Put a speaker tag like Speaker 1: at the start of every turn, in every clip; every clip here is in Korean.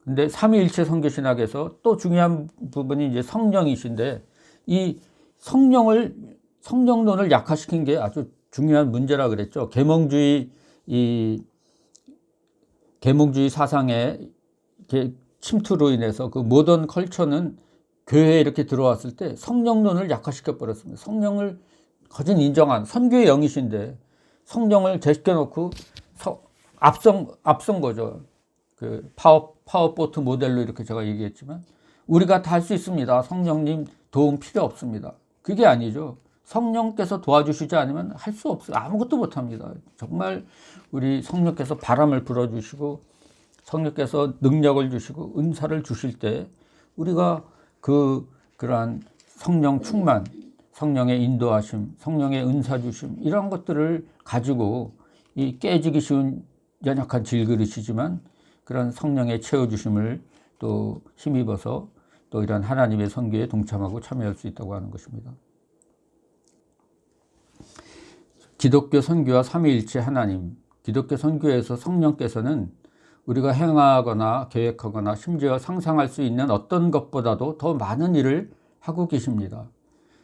Speaker 1: 근데 삼위일체 선교신학에서 또 중요한 부분이 이제 성령이신데, 이 성령론을 약화시킨 게 아주 중요한 문제라 그랬죠. 계몽주의 사상의 침투로 인해서 그 모던 컬처는 교회에 이렇게 들어왔을 때 성령론을 약화시켜 버렸습니다. 성령을 거진 인정한 선교의 영이신데 성령을 제껴놓고 앞선 거죠. 그 파워보트 모델로 이렇게 제가 얘기했지만, 우리가 다 할 수 있습니다. 성령님 도움 필요 없습니다. 그게 아니죠. 성령께서 도와주시지 않으면 할 수 없어요. 아무것도 못합니다. 정말 우리 성령께서 바람을 불어주시고 성령께서 능력을 주시고 은사를 주실 때 우리가 그러한 성령 충만, 성령의 인도하심, 성령의 은사 주심, 이런 것들을 가지고 이 깨지기 쉬운 연약한 질그릇이지만 그런 성령의 채워주심을 또 힘입어서 또 이런 하나님의 선교에 동참하고 참여할 수 있다고 하는 것입니다. 기독교 선교와 삼위일체 하나님, 기독교 선교에서 성령께서는 우리가 행하거나 계획하거나 심지어 상상할 수 있는 어떤 것보다도 더 많은 일을 하고 계십니다.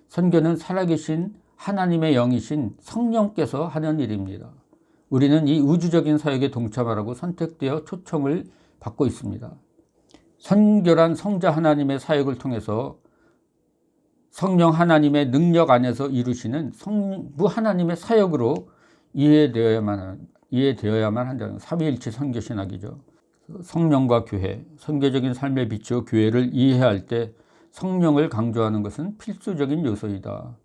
Speaker 1: 선교는 살아계신 하나님의 영이신 성령께서 하는 일입니다. 우리는 이 우주적인 사역에 동참하라고 선택되어 초청을 받고 있습니다. 선교란 성자 하나님의 사역을 통해서 성령 하나님의 능력 안에서 이루시는 성부 하나님의 사역으로 이해되어야만 한다는 삼위일체 선교신학이죠. 성령과 교회, 선교적인 삶에 비추어 교회를 이해할 때 성령을 강조하는 것은 필수적인 요소이다.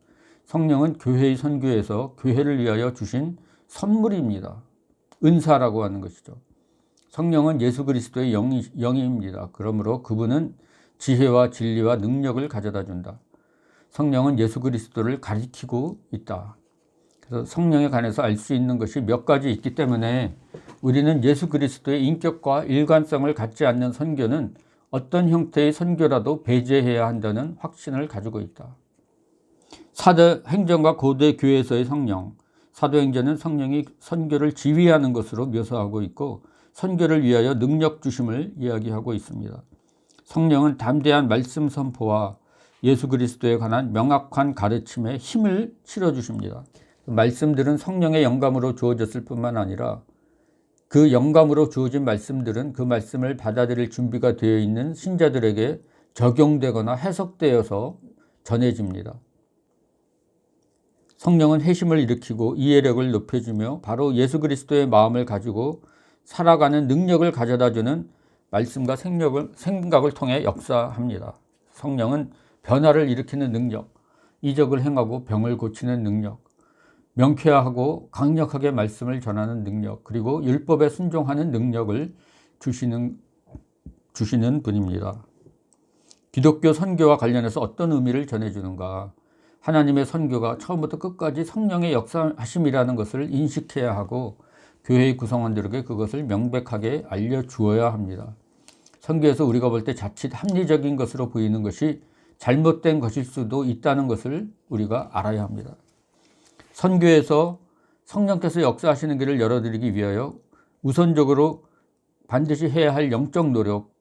Speaker 1: 성령은 교회의 선교에서 교회를 위하여 주신 선물입니다. 은사라고 하는 것이죠. 성령은 예수 그리스도의 영입니다. 그러므로 그분은 지혜와 진리와 능력을 가져다 준다. 성령은 예수 그리스도를 가리키고 있다. 그래서 성령에 관해서 알 수 있는 것이 몇 가지 있기 때문에 우리는 예수 그리스도의 인격과 일관성을 갖지 않는 선교는 어떤 형태의 선교라도 배제해야 한다는 확신을 가지고 있다. 사도행전과 고대 교회에서의 성령, 사도행전은 성령이 선교를 지휘하는 것으로 묘사하고 있고 선교를 위하여 능력 주심을 이야기하고 있습니다. 성령은 담대한 말씀 선포와 예수 그리스도에 관한 명확한 가르침에 힘을 실어주십니다. 말씀들은 성령의 영감으로 주어졌을 뿐만 아니라 그 영감으로 주어진 말씀들은 그 말씀을 받아들일 준비가 되어 있는 신자들에게 적용되거나 해석되어서 전해집니다. 성령은 회심을 일으키고 이해력을 높여주며 바로 예수 그리스도의 마음을 가지고 살아가는 능력을 가져다주는 말씀과 생각을 통해 역사합니다. 성령은 변화를 일으키는 능력, 이적을 행하고 병을 고치는 능력, 명쾌하고 강력하게 말씀을 전하는 능력, 그리고 율법에 순종하는 능력을 주시는 분입니다. 기독교 선교와 관련해서 어떤 의미를 전해주는가? 하나님의 선교가 처음부터 끝까지 성령의 역사하심이라는 것을 인식해야 하고 교회의 구성원들에게 그것을 명백하게 알려주어야 합니다. 선교에서 우리가 볼 때 자칫 합리적인 것으로 보이는 것이 잘못된 것일 수도 있다는 것을 우리가 알아야 합니다. 선교에서 성령께서 역사하시는 길을 열어드리기 위하여 우선적으로 반드시 해야 할 영적 노력,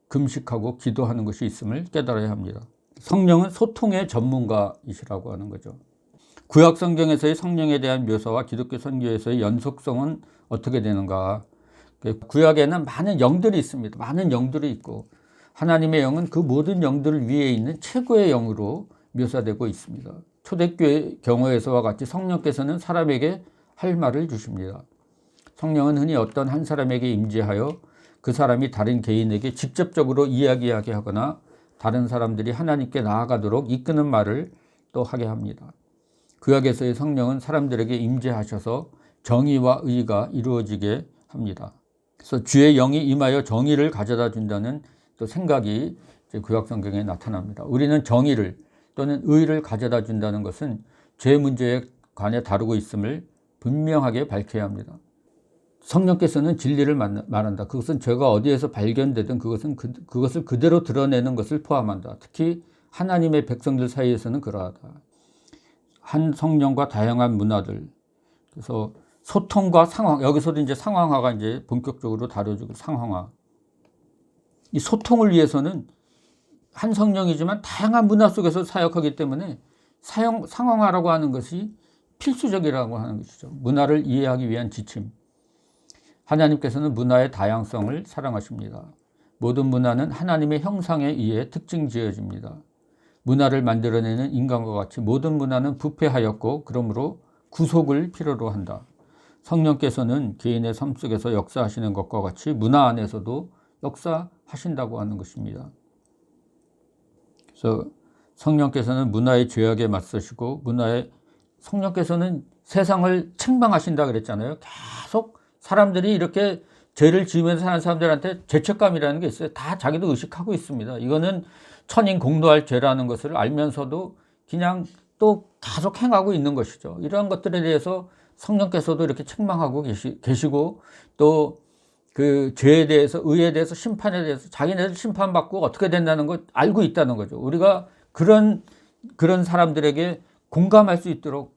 Speaker 1: 금식하고 기도하는 것이 있음을 깨달아야 합니다. 성령은 소통의 전문가이시라고 하는 거죠. 구약 성경에서의 성령에 대한 묘사와 기독교 선교에서의 연속성은 어떻게 되는가? 구약에는 많은 영들이 있습니다. 많은 영들이 있고 하나님의 영은 그 모든 영들을 위에 있는 최고의 영으로 묘사되고 있습니다. 초대교회 경우에서와 같이 성령께서는 사람에게 할 말을 주십니다. 성령은 흔히 어떤 한 사람에게 임재하여 그 사람이 다른 개인에게 직접적으로 이야기하게 하거나 다른 사람들이 하나님께 나아가도록 이끄는 말을 또 하게 합니다. 구약에서의 성령은 사람들에게 임재하셔서 정의와 의가 이루어지게 합니다. 그래서 주의 영이 임하여 정의를 가져다 준다는 또 생각이 구약 성경에 나타납니다. 우리는 정의를 또는 의를 가져다 준다는 것은 죄 문제에 관해 다루고 있음을 분명하게 밝혀야 합니다. 성령께서는 진리를 말한다. 그것은 죄가 어디에서 발견되든 그것을 그대로 드러내는 것을 포함한다. 특히 하나님의 백성들 사이에서는 그러하다. 한 성령과 다양한 문화들. 그래서 소통과 상황, 여기서도 이제 상황화가 이제 본격적으로 다뤄지고 상황화. 이 소통을 위해서는 한 성령이지만 다양한 문화 속에서 사역하기 때문에 상황화라고 하는 것이 필수적이라고 하는 것이죠. 문화를 이해하기 위한 지침. 하나님께서는 문화의 다양성을 사랑하십니다. 모든 문화는 하나님의 형상에 의해 특징 지어집니다. 문화를 만들어내는 인간과 같이 모든 문화는 부패하였고 그러므로 구속을 필요로 한다. 성령께서는 개인의 삶 속에서 역사하시는 것과 같이 문화 안에서도 역사하신다고 하는 것입니다. 그래서 성령께서는 문화의 죄악에 맞서시고 성령께서는 세상을 책망하신다 그랬잖아요. 계속 사람들이 이렇게 죄를 지으면서 사는 사람들한테 죄책감이라는 게 있어요. 다 자기도 의식하고 있습니다. 이거는 천인 공노할 죄라는 것을 알면서도 그냥 또 계속 행하고 있는 것이죠. 이러한 것들에 대해서 성령께서도 이렇게 책망하고 계시고 또 그 죄에 대해서, 의에 대해서, 심판에 대해서 자기네들 심판받고 어떻게 된다는 걸 알고 있다는 거죠. 우리가 그런 사람들에게 공감할 수 있도록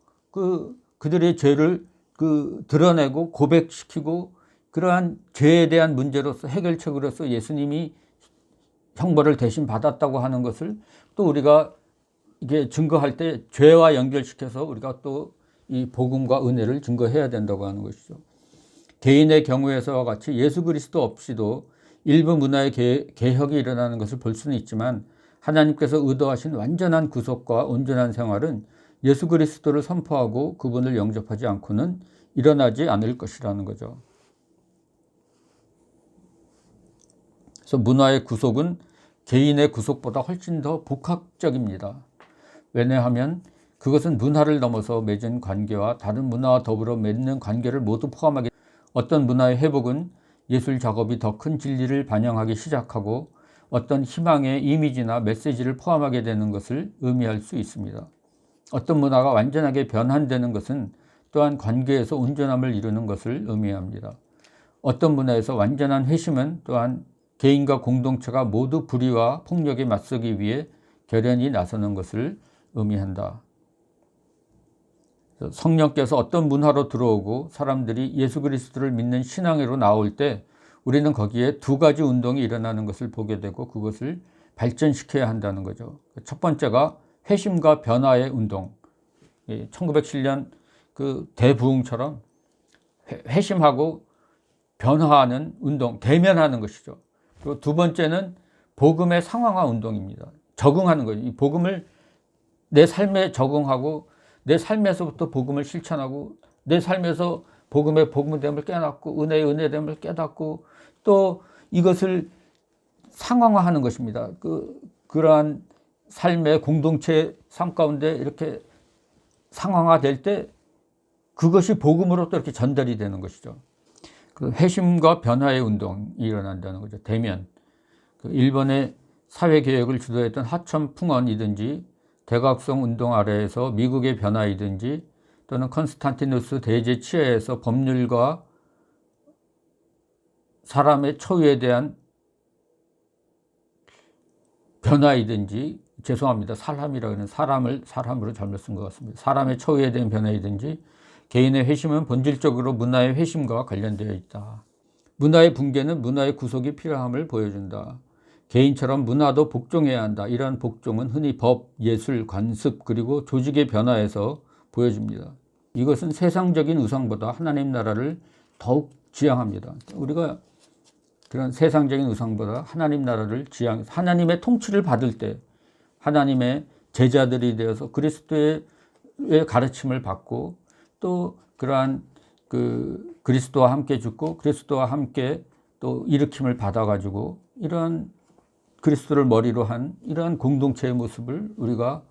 Speaker 1: 그들의 죄를 드러내고 고백시키고 그러한 죄에 대한 문제로서 해결책으로서 예수님이 형벌을 대신 받았다고 하는 것을 또 우리가 이게 증거할 때 죄와 연결시켜서 우리가 또 이 복음과 은혜를 증거해야 된다고 하는 것이죠. 개인의 경우에서와 같이 예수 그리스도 없이도 일부 문화의 개혁이 일어나는 것을 볼 수는 있지만 하나님께서 의도하신 완전한 구속과 온전한 생활은 예수 그리스도를 선포하고 그분을 영접하지 않고는 일어나지 않을 것이라는 거죠. 그래서 문화의 구속은 개인의 구속보다 훨씬 더 복합적입니다. 왜냐하면 그것은 문화를 넘어서 맺은 관계와 다른 문화와 더불어 맺는 관계를 모두 포함하게 어떤 문화의 회복은 예술 작업이 더 큰 진리를 반영하기 시작하고 어떤 희망의 이미지나 메시지를 포함하게 되는 것을 의미할 수 있습니다. 어떤 문화가 완전하게 변환되는 것은 또한 관계에서 온전함을 이루는 것을 의미합니다. 어떤 문화에서 완전한 회심은 또한 개인과 공동체가 모두 불의와 폭력에 맞서기 위해 결연히 나서는 것을 의미한다. 성령께서 어떤 문화로 들어오고 사람들이 예수 그리스도를 믿는 신앙으로 나올 때 우리는 거기에 두 가지 운동이 일어나는 것을 보게 되고 그것을 발전시켜야 한다는 거죠. 첫 번째가 회심과 변화의 운동. 1907년 그 대부흥처럼 회심하고 변화하는 운동, 대면하는 것이죠. 그리고 두 번째는 복음의 상황화 운동입니다. 적응하는 거죠. 이 복음을 내 삶에 적응하고 내 삶에서부터 복음을 실천하고 내 삶에서 복음의 복음됨을 깨닫고 은혜의 은혜됨을 깨닫고 또 이것을 상황화하는 것입니다. 그러한 삶의 공동체 삶 가운데 이렇게 상황화될 때 그것이 복음으로 또 이렇게 전달이 되는 것이죠. 그 회심과 변화의 운동이 일어난다는 거죠. 대면. 일본의 사회개혁을 주도했던 하천 풍언이든지 대각성 운동 아래에서 미국의 변화이든지 또는 컨스탄티누스 대제 치하에서 법률과 사람의 초유에 대한 변화이든지 죄송합니다. 사람이라고 하는 사람으로 잘못 쓴 것 같습니다. 사람의 초유에 대한 변화이든지 개인의 회심은 본질적으로 문화의 회심과 관련되어 있다. 문화의 붕괴는 문화의 구속이 필요함을 보여준다. 개인처럼 문화도 복종해야 한다. 이러한 복종은 흔히 법, 예술, 관습 그리고 조직의 변화에서 보여집니다. 이것은 세상적인 우상보다 하나님 나라를 더욱 지향합니다. 우리가 그런 세상적인 우상보다 하나님 나라를 지향해서 하나님의 통치를 받을 때 하나님의 제자들이 되어서 그리스도의 가르침을 받고 또 그러한 그리스도와 함께 죽고 그리스도와 함께 또 일으킴을 받아가지고 이러한 그리스도를 머리로 한 이러한 공동체의 모습을 우리가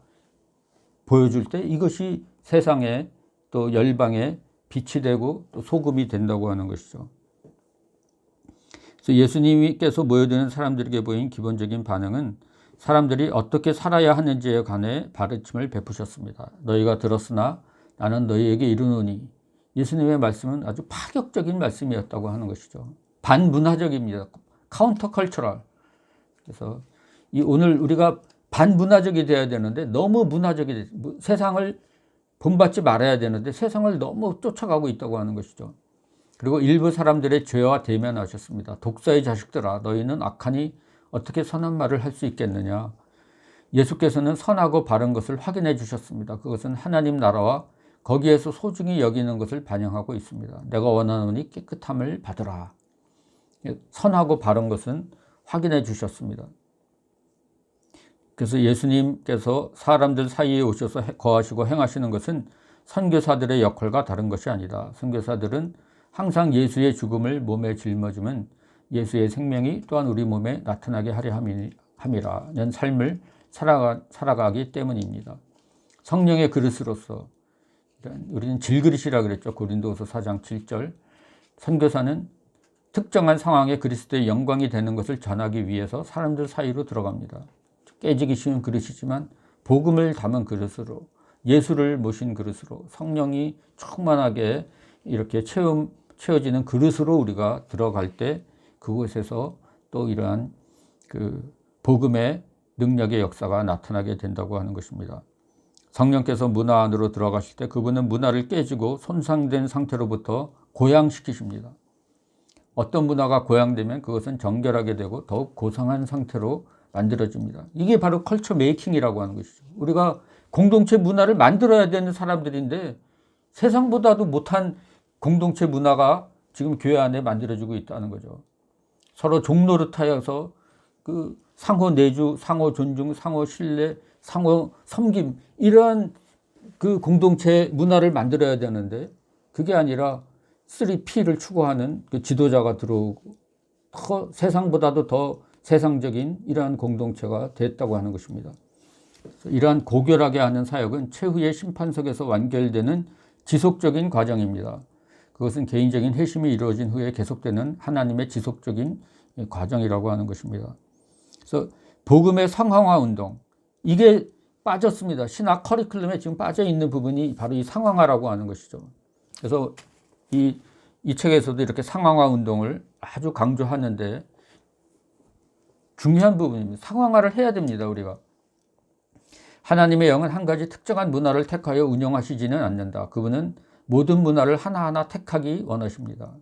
Speaker 1: 보여줄 때 이것이 세상에 또 열방에 빛이 되고 또 소금이 된다고 하는 것이죠. 그래서 예수님께서 모여드는 사람들에게 보인 기본적인 반응은 사람들이 어떻게 살아야 하는지에 관해 가르침을 베푸셨습니다. 너희가 들었으나 나는 너희에게 이르노니. 예수님의 말씀은 아주 파격적인 말씀이었다고 하는 것이죠. 반문화적입니다. 카운터 컬처럴. 그래서 오늘 우리가 반문화적이 되어야 되는데 너무 문화적이 세상을 본받지 말아야 되는데 세상을 너무 쫓아가고 있다고 하는 것이죠. 그리고 일부 사람들의 죄와 대면하셨습니다. 독사의 자식들아 너희는 악하니 어떻게 선한 말을 할 수 있겠느냐. 예수께서는 선하고 바른 것을 확인해 주셨습니다. 그것은 하나님 나라와 거기에서 소중히 여기는 것을 반영하고 있습니다. 내가 원하노니 깨끗함을 받으라. 선하고 바른 것은 확인해 주셨습니다. 그래서 예수님께서 사람들 사이에 오셔서 거하시고 행하시는 것은 선교사들의 역할과 다른 것이 아니다. 선교사들은 항상 예수의 죽음을 몸에 짊어지면 예수의 생명이 또한 우리 몸에 나타나게 하려 함이라는 삶을 살아가기 때문입니다. 성령의 그릇으로서 우리는 질그릇이라 그랬죠. 고린도후서 4장 7절. 선교사는 특정한 상황에 그리스도의 영광이 되는 것을 전하기 위해서 사람들 사이로 들어갑니다. 깨지기 쉬운 그릇이지만 복음을 담은 그릇으로, 예수를 모신 그릇으로, 성령이 충만하게 이렇게 채워지는 그릇으로 우리가 들어갈 때 그곳에서 또 이러한 그 복음의 능력의 역사가 나타나게 된다고 하는 것입니다. 성령께서 문화 안으로 들어가실 때 그분은 문화를 깨지고 손상된 상태로부터 고양시키십니다. 어떤 문화가 고양되면 그것은 정결하게 되고 더욱 고상한 상태로 만들어집니다. 이게 바로 컬처 메이킹이라고 하는 것이죠. 우리가 공동체 문화를 만들어야 되는 사람들인데 세상보다도 못한 공동체 문화가 지금 교회 안에 만들어지고 있다는 거죠. 서로 종노릇하여서 그 상호 내주, 상호 존중, 상호 신뢰, 상호 섬김, 이러한 그 공동체 문화를 만들어야 되는데 그게 아니라 3P를 추구하는 그 지도자가 들어오고 세상보다도 더 세상적인 이러한 공동체가 됐다고 하는 것입니다. 이러한 고결하게 하는 사역은 최후의 심판석에서 완결되는 지속적인 과정입니다. 그것은 개인적인 회심이 이루어진 후에 계속되는 하나님의 지속적인 과정이라고 하는 것입니다. 그래서 복음의 상황화 운동, 이게 빠졌습니다. 신학 커리큘럼에 지금 빠져 있는 부분이 바로 이 상황화라고 하는 것이죠. 그래서 이 책에서도 이렇게 상황화 운동을 아주 강조하는데 중요한 부분입니다. 상황화를 해야 됩니다. 우리가 하나님의 영은 한 가지 특정한 문화를 택하여 운영하시지는 않는다. 그분은 모든 문화를 하나하나 택하기 원하십니다.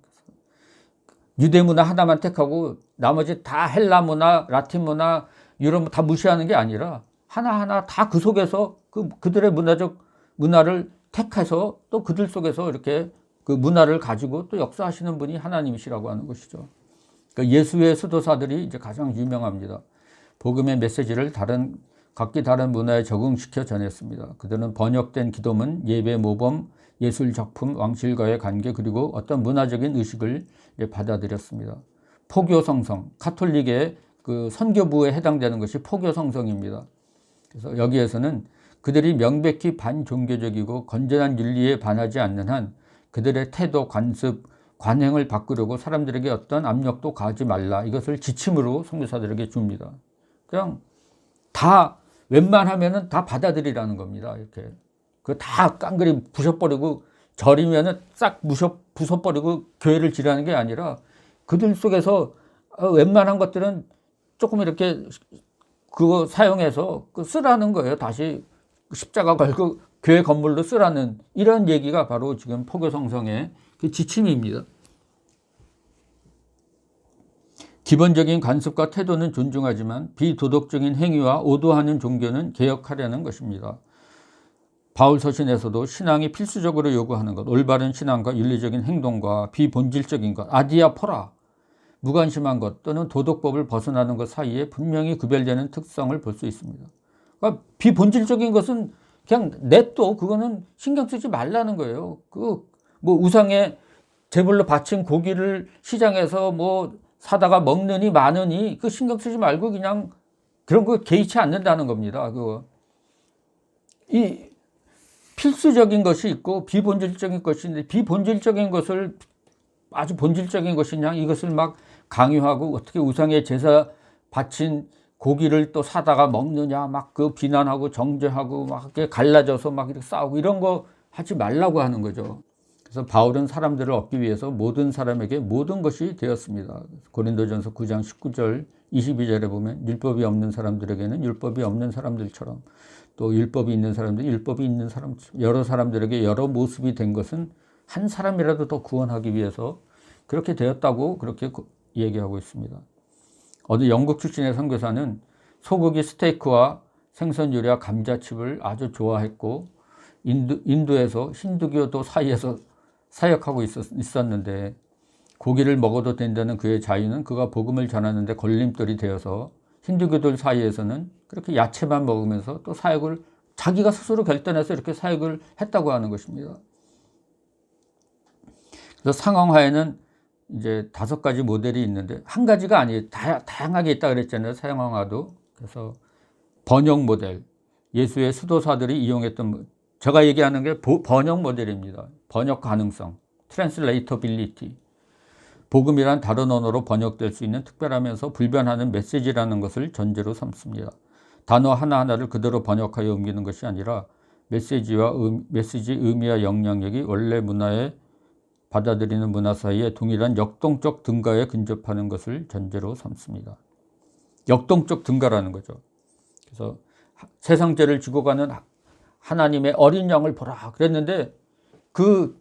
Speaker 1: 유대 문화 하나만 택하고 나머지 다 헬라 문화, 라틴 문화, 유럽 다 무시하는 게 아니라 하나하나 다 그 속에서 그들의 문화적 문화를 택해서 또 그들 속에서 이렇게 그 문화를 가지고 또 역사하시는 분이 하나님이시라고 하는 것이죠. 그러니까 예수의 수도사들이 이제 가장 유명합니다. 복음의 메시지를 각기 다른 문화에 적응시켜 전했습니다. 그들은 번역된 기도문, 예배 모범, 예술 작품, 왕실과의 관계, 그리고 어떤 문화적인 의식을 받아들였습니다. 포교 성성, 카톨릭의 그 선교부에 해당되는 것이 포교 성성입니다. 그래서 여기에서는 그들이 명백히 반종교적이고 건전한 윤리에 반하지 않는 한 그들의 태도, 관습, 관행을 바꾸려고 사람들에게 어떤 압력도 가하지 말라, 이것을 지침으로 선교사들에게 줍니다. 그냥 다 웬만하면은 다 받아들이라는 겁니다. 이렇게 그 다 깡그리 부셔버리고 절이면은 싹 부숴버리고 교회를 지르는 게 아니라 그들 속에서 웬만한 것들은 조금 이렇게 그거 사용해서 쓰라는 거예요. 다시 십자가 걸고 교회 건물로 쓰라는 이런 얘기가 바로 지금 포교 성성의 그 지침입니다. 기본적인 관습과 태도는 존중하지만 비도덕적인 행위와 오도하는 종교는 개혁하려는 것입니다. 바울 서신에서도 신앙이 필수적으로 요구하는 것, 올바른 신앙과 윤리적인 행동과 비본질적인 것, 아디아포라, 무관심한 것 또는 도덕법을 벗어나는 것 사이에 분명히 구별되는 특성을 볼 수 있습니다. 그러니까 비본질적인 것은 그냥 냅둬, 그거는 신경 쓰지 말라는 거예요. 뭐 우상에 제물로 바친 고기를 시장에서 뭐 사다가 먹느니 마느니 그 신경 쓰지 말고 그냥 그런 거 개의치 않는다는 겁니다. 이 필수적인 것이 있고 비본질적인 것이 있는데 비본질적인 것을 아주 본질적인 것이냐 이것을 막 강요하고 어떻게 우상에 제사 바친 고기를 또 사다가 먹느냐 막 그 비난하고 정죄하고 막 이렇게 갈라져서 막 이렇게 싸우고 이런 거 하지 말라고 하는 거죠. 그래서 바울은 사람들을 얻기 위해서 모든 사람에게 모든 것이 되었습니다. 고린도전서 9장 19절 22절에 보면 율법이 없는 사람들에게는 율법이 없는 사람들처럼 또 율법이 있는 사람들 율법이 있는 사람처럼 여러 사람들에게 여러 모습이 된 것은 한 사람이라도 더 구원하기 위해서 그렇게 되었다고 그렇게 얘기하고 있습니다. 어느 영국 출신의 선교사는 소고기 스테이크와 생선 요리와 감자칩을 아주 좋아했고 인도에서 힌두교도 사이에서 사역하고 있었는데 고기를 먹어도 된다는 그의 자유는 그가 복음을 전하는데 걸림돌이 되어서 힌두교들 사이에서는 그렇게 야채만 먹으면서 또 사역을 자기가 스스로 결단해서 이렇게 사역을 했다고 하는 것입니다. 그래서 상황화에는 이제 5가지 모델이 있는데 한 가지가 아니에요. 다양하게 있다 그랬잖아요. 상황화도. 그래서 번역 모델, 예수의 수도사들이 이용했던, 제가 얘기하는 게 번역 모델입니다. 번역 가능성, 트랜슬레이터빌리티. 복음이란 다른 언어로 번역될 수 있는 특별하면서 불변하는 메시지라는 것을 전제로 삼습니다. 단어 하나하나를 그대로 번역하여 옮기는 것이 아니라 메시지 의미와 영향력이 원래 문화에 받아들이는 문화 사이에 동일한 역동적 등가에 근접하는 것을 전제로 삼습니다. 역동적 등가라는 거죠. 그래서 세상죄를 지고 가는 하나님의 어린 양을 보라 그랬는데 그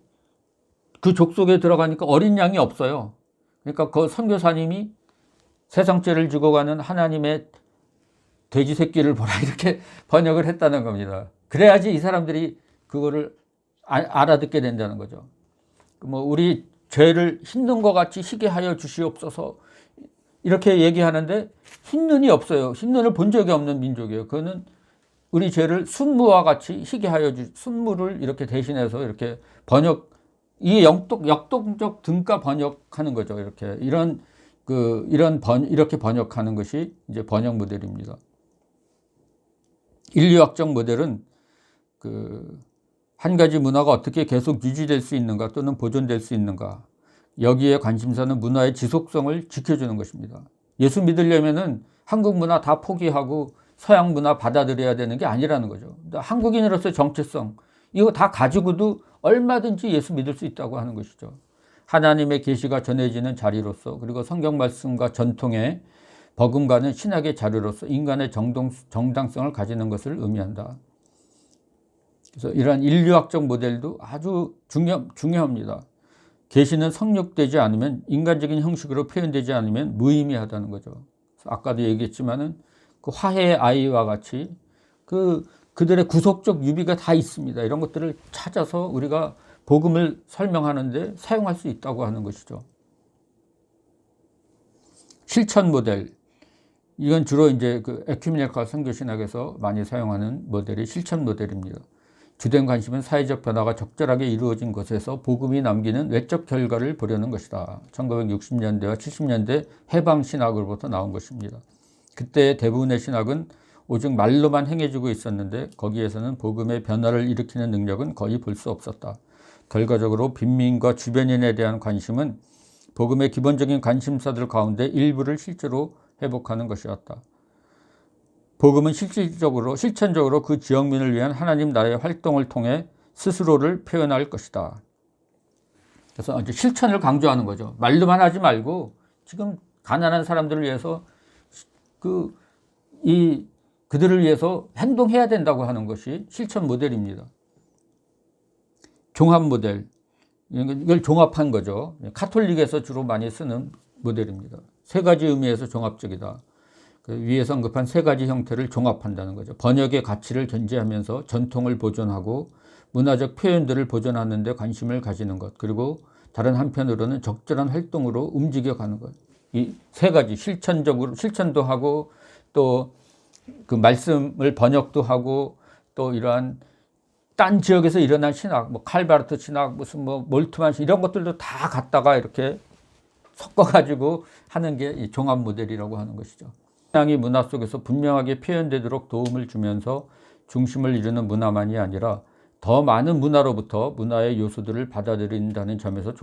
Speaker 1: 족속에 들어가니까 어린 양이 없어요. 그러니까 그 선교사님이 세상죄를 지고 가는 하나님의 돼지 새끼를 보라 이렇게 번역을 했다는 겁니다. 그래야지 이 사람들이 그거를 알아듣게 된다는 거죠. 뭐 우리 죄를 흰 것 같이 희게 하여 주시옵소서 이렇게 얘기하는데 흰 눈이 없어요. 흰 눈을 본 적이 없는 민족이에요. 그거는 우리 죄를 순무와 같이 희게 하여 순무를 이렇게 대신해서 이렇게 번역, 이 역동적 등가 번역하는 거죠. 이렇게 번역하는 것이 이제 번역 모델입니다. 인류학적 모델은 한 가지 문화가 어떻게 계속 유지될 수 있는가 또는 보존될 수 있는가, 여기에 관심사는 문화의 지속성을 지켜주는 것입니다. 예수 믿으려면은 한국 문화 다 포기하고 서양 문화 받아들여야 되는 게 아니라는 거죠. 한국인으로서의 정체성 이거 다 가지고도 얼마든지 예수 믿을 수 있다고 하는 것이죠. 하나님의 계시가 전해지는 자리로서, 그리고 성경 말씀과 전통의 버금가는 신학의 자료로서 인간의 정당성을 가지는 것을 의미한다. 그래서 이러한 인류학적 모델도 아주 중요합니다. 계시는 성육되지 않으면, 인간적인 형식으로 표현되지 않으면 무의미하다는 거죠. 아까도 얘기했지만은 그 화해의 아이와 같이 그들의 구속적 유비가 다 있습니다. 이런 것들을 찾아서 우리가 복음을 설명하는데 사용할 수 있다고 하는 것이죠. 실천 모델. 이건 주로 이제 그 에큐메니컬 선교신학에서 많이 사용하는 모델이 실천 모델입니다. 주된 관심은 사회적 변화가 적절하게 이루어진 것에서 복음이 남기는 외적 결과를 보려는 것이다. 1960년대와 70년대 해방신학으로부터 나온 것입니다. 그때 대부분의 신학은 오직 말로만 행해주고 있었는데 거기에서는 복음의 변화를 일으키는 능력은 거의 볼 수 없었다. 결과적으로 빈민과 주변인에 대한 관심은 복음의 기본적인 관심사들 가운데 일부를 실제로 회복하는 것이었다. 복음은 실천적으로 그 지역민을 위한 하나님 나라의 활동을 통해 스스로를 표현할 것이다. 그래서 이제 실천을 강조하는 거죠. 말로만 하지 말고 지금 가난한 사람들을 위해서 그들을 위해서 행동해야 된다고 하는 것이 실천 모델입니다. 종합 모델. 이걸 종합한 거죠. 카톨릭에서 주로 많이 쓰는 모델입니다. 3가지 의미에서 종합적이다. 위에서 언급한 3가지 형태를 종합한다는 거죠. 번역의 가치를 견지하면서 전통을 보존하고 문화적 표현들을 보존하는 데 관심을 가지는 것, 그리고 다른 한편으로는 적절한 활동으로 움직여가는 것. 이 3가지 실천도 하고 또 그 말씀을 번역도 하고 또 이러한 딴 지역에서 일어난 신학, 뭐 칼바르트 신학, 무슨 뭐 몰트만 신학 이런 것들도 다 갖다가 이렇게 섞어가지고 하는 게 이 종합 모델이라고 하는 것이죠. 신앙이 문화 속에서 분명하게 표현되도록 도움을 주면서 중심을 이루는 문화만이 아니라 더 많은 문화로부터 문화의 요소들을 받아들인다는 점에서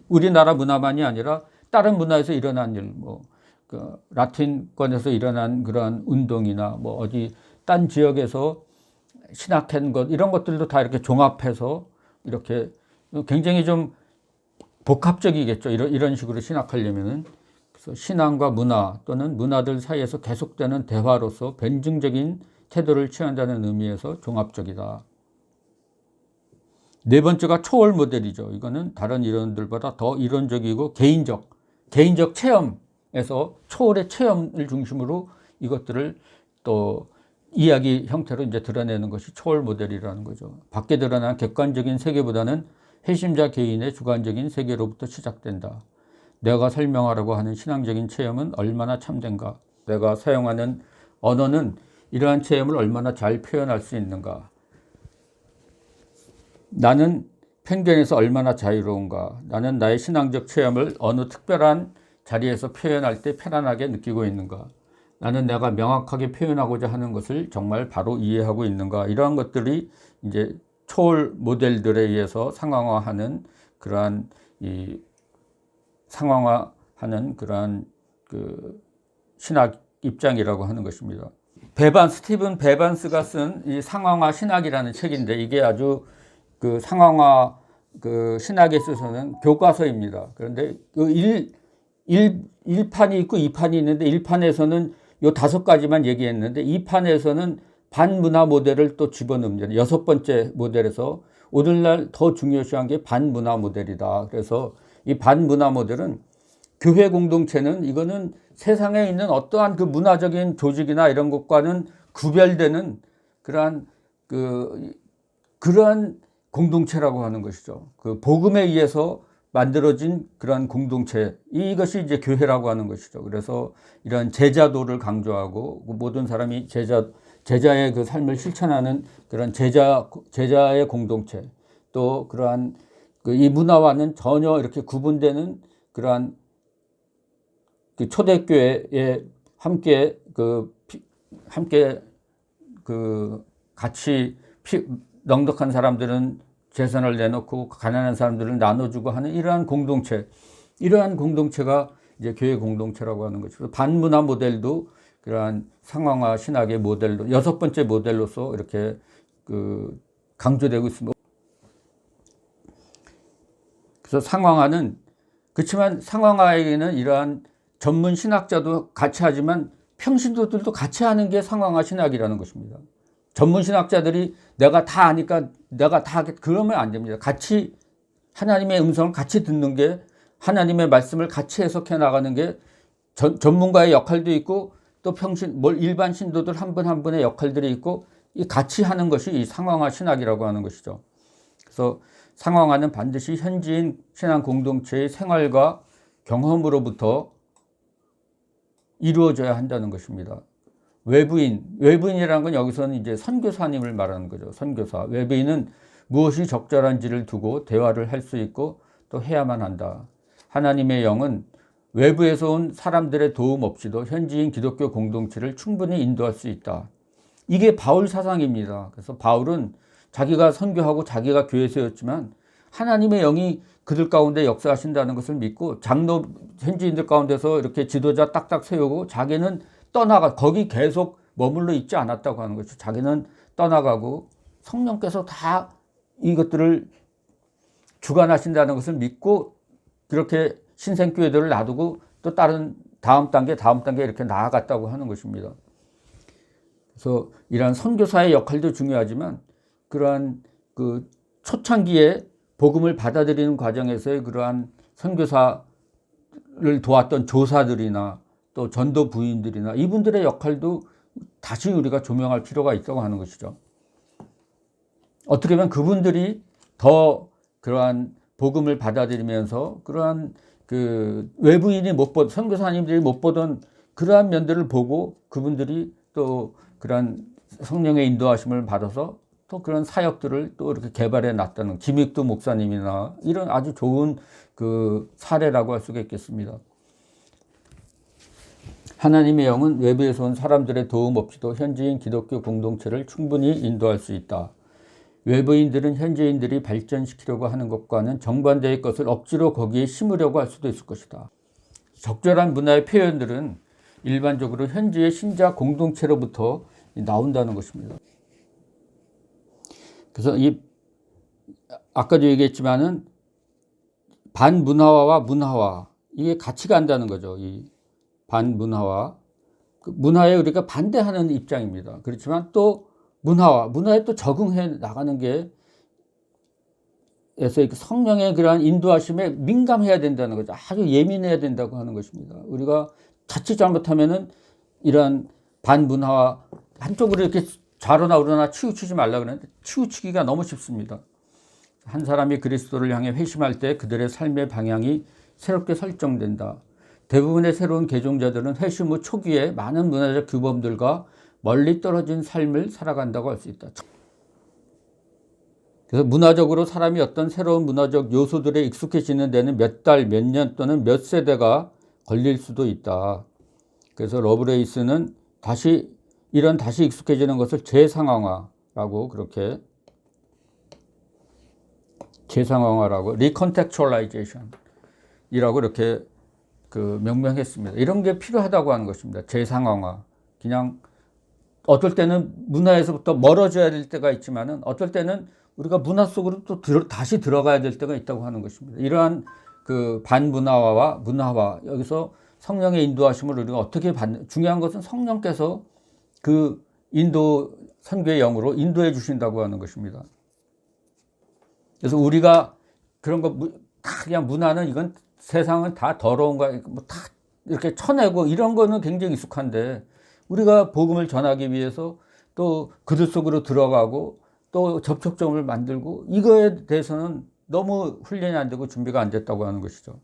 Speaker 1: 우리나라 문화만이 아니라 다른 문화에서 일어난 일, 라틴권에서 일어난 그러한 운동이나 어디 딴 지역에서 신학한 것 이런 것들도 다 이렇게 종합해서 이렇게 굉장히 좀 복합적이겠죠. 이런 식으로 신학하려면은. 그래서 신앙과 문화 또는 문화들 사이에서 계속되는 대화로서 변증적인 태도를 취한다는 의미에서 종합적이다. 4번째가 초월 모델이죠. 이거는 다른 이론들보다 더 이론적이고 개인적 체험. 상황에서 초월의 체험을 중심으로 이것들을 또 이야기 형태로 이제 드러내는 것이 초월 모델이라는 거죠. 밖에 드러난 객관적인 세계보다는 회심자 개인의 주관적인 세계로부터 시작된다. 내가 설명하라고 하는 신앙적인 체험은 얼마나 참된가? 내가 사용하는 언어는 이러한 체험을 얼마나 잘 표현할 수 있는가? 나는 편견에서 얼마나 자유로운가? 나는 나의 신앙적 체험을 어느 특별한 자리에서 표현할 때 편안하게 느끼고 있는가? 나는 내가 명확하게 표현하고자 하는 것을 정말 바로 이해하고 있는가? 이러한 것들이 이제 초월 모델들에 의해서 상황화하는 그러한 상황화하는 그러한 그 신학 입장이라고 하는 것입니다. 스티븐 베반스가 쓴 이 상황화 신학이라는 책인데 이게 아주 그 상황화 그 신학에 있어서는 교과서입니다. 그런데 그 1판이 있고 2판이 있는데 1판에서는 요 5가지만 얘기했는데 2판에서는 반문화 모델을 또 집어넣습니다. 6번째 모델에서 오늘날 더 중요시한 게 반문화 모델이다. 그래서 이 반문화 모델은 교회 공동체는 이거는 세상에 있는 어떠한 그 문화적인 조직이나 이런 것과는 구별되는 그러한 그러한 공동체라고 하는 것이죠. 그 복음에 의해서 만들어진 그러한 공동체, 이것이 이제 교회라고 하는 것이죠. 그래서 이런 제자도를 강조하고 모든 사람이 제자의 그 삶을 실천하는 그런 제자의 공동체, 또 그러한 이 문화와는 전혀 이렇게 구분되는 그러한 그 초대교회에 함께 같이 넉넉한 사람들은 재산을 내놓고 가난한 사람들을 나눠주고 하는 이러한 공동체가 이제 교회 공동체라고 하는 것이죠. 반문화 모델도 그러한 상황화 신학의 모델로 6번째 모델로서 이렇게 강조되고 있습니다. 그래서 상황화는 그렇지만 상황화에게는 이러한 전문 신학자도 같이 하지만 평신도들도 같이 하는 게 상황화 신학이라는 것입니다. 전문 신학자들이 내가 다 아니까 내가 다 하겠다 그러면 안 됩니다. 같이 하나님의 음성을 같이 듣는 게 하나님의 말씀을 같이 해석해 나가는 게 전문가의 역할도 있고 또 일반 신도들 한 분 한 분의 역할들이 있고 이 같이 하는 것이 이 상황화 신학이라고 하는 것이죠. 그래서 상황화는 반드시 현지인 신앙 공동체의 생활과 경험으로부터 이루어져야 한다는 것입니다. 외부인이라는 건 여기서는 이제 선교사님을 말하는 거죠. 선교사. 외부인은 무엇이 적절한지를 두고 대화를 할 수 있고 또 해야만 한다. 하나님의 영은 외부에서 온 사람들의 도움 없이도 현지인 기독교 공동체를 충분히 인도할 수 있다. 이게 바울 사상입니다. 그래서 바울은 자기가 선교하고 자기가 교회 세웠지만 하나님의 영이 그들 가운데 역사하신다는 것을 믿고 장로 현지인들 가운데서 이렇게 지도자 딱딱 세우고 자기는 거기 계속 머물러 있지 않았다고 하는 것이죠. 자기는 떠나가고 성령께서 다 이것들을 주관하신다는 것을 믿고 그렇게 신생교회들을 놔두고 또 다음 단계 이렇게 나아갔다고 하는 것입니다. 그래서 이러한 선교사의 역할도 중요하지만 그러한 그 초창기에 복음을 받아들이는 과정에서의 그러한 선교사를 도왔던 조사들이나 또 전도 부인들이나 이분들의 역할도 다시 우리가 조명할 필요가 있다고 하는 것이죠. 어떻게 보면 그분들이 더 그러한 복음을 받아들이면서 그러한 그 외부인이 선교사님들이 못 보던 그러한 면들을 보고 그분들이 또 그러한 성령의 인도하심을 받아서 또 그런 사역들을 또 이렇게 개발해 놨다는 김익두 목사님이나 이런 아주 좋은 그 사례라고 할 수가 있겠습니다. 하나님의 영은 외부에서 온 사람들의 도움 없이도 현지인 기독교 공동체를 충분히 인도할 수 있다. 외부인들은 현지인들이 발전시키려고 하는 것과는 정반대의 것을 억지로 거기에 심으려고 할 수도 있을 것이다. 적절한 문화의 표현들은 일반적으로 현지의 신자 공동체로부터 나온다는 것입니다. 그래서 아까도 얘기했지만은 반문화와 문화화 이게 같이 간다는 거죠. 이 반문화와 문화에 우리가 반대하는 입장입니다. 그렇지만 또 문화에 또 적응해 나가는 게 성령의 그러한 인도하심에 민감해야 된다는 거죠. 아주 예민해야 된다고 하는 것입니다. 우리가 자칫 잘못하면은 이러한 반문화와 한쪽으로 이렇게 좌로나 우로나 치우치지 말라 그러는데 치우치기가 너무 쉽습니다. 한 사람이 그리스도를 향해 회심할 때 그들의 삶의 방향이 새롭게 설정된다. 대부분의 새로운 개종자들은 회심 후 초기에 많은 문화적 규범들과 멀리 떨어진 삶을 살아간다고 할 수 있다. 그래서 문화적으로 사람이 어떤 새로운 문화적 요소들에 익숙해지는 데는 몇 달, 몇 년 또는 몇 세대가 걸릴 수도 있다. 그래서 러브레이스는 다시 익숙해지는 것을 재상황화라고 그렇게 재상황화라고 리컨텍츄얼라이제이션이라고 이렇게 명명했습니다. 이런 게 필요하다고 하는 것입니다. 재상황화. 그냥 어떨 때는 문화에서부터 멀어져야 될 때가 있지만은 어떨 때는 우리가 문화 속으로 또 다시 들어가야 될 때가 있다고 하는 것입니다. 이러한 반문화와 문화화, 여기서 성령의 인도하심을 우리가 어떻게 중요한 것은 성령께서 그 선교의 영으로 인도해 주신다고 하는 것입니다. 그래서 우리가 그런 거 그냥 문화는 이건 세상은 다 더러운 거야. 다 이렇게 쳐내고 이런 거는 굉장히 익숙한데 우리가 복음을 전하기 위해서 또 그들 속으로 들어가고 또 접촉점을 만들고 이거에 대해서는 너무 훈련이 안 되고 준비가 안 됐다고 하는 것이죠.